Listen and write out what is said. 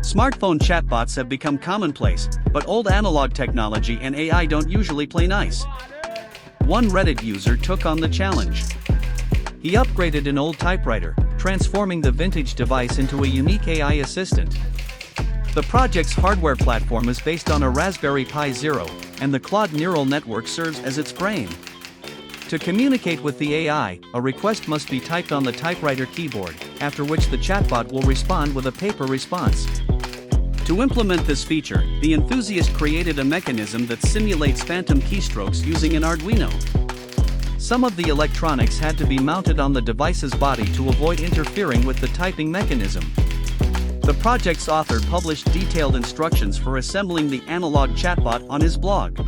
Smartphone chatbots have become commonplace, but old analog technology and AI don't usually play nice. One Reddit user took on the challenge. He upgraded an old typewriter, transforming the vintage device into a unique AI assistant. The project's hardware platform is based on a Raspberry Pi Zero, and the Claude neural network serves as its brain. To communicate with the AI, a request must be typed on the typewriter keyboard, after which the chatbot will respond with a paper response. To implement this feature, the enthusiast created a mechanism that simulates phantom keystrokes using an Arduino. Some of the electronics had to be mounted on the device's body to avoid interfering with the typing mechanism. The project's author published detailed instructions for assembling the analog chatbot on his blog.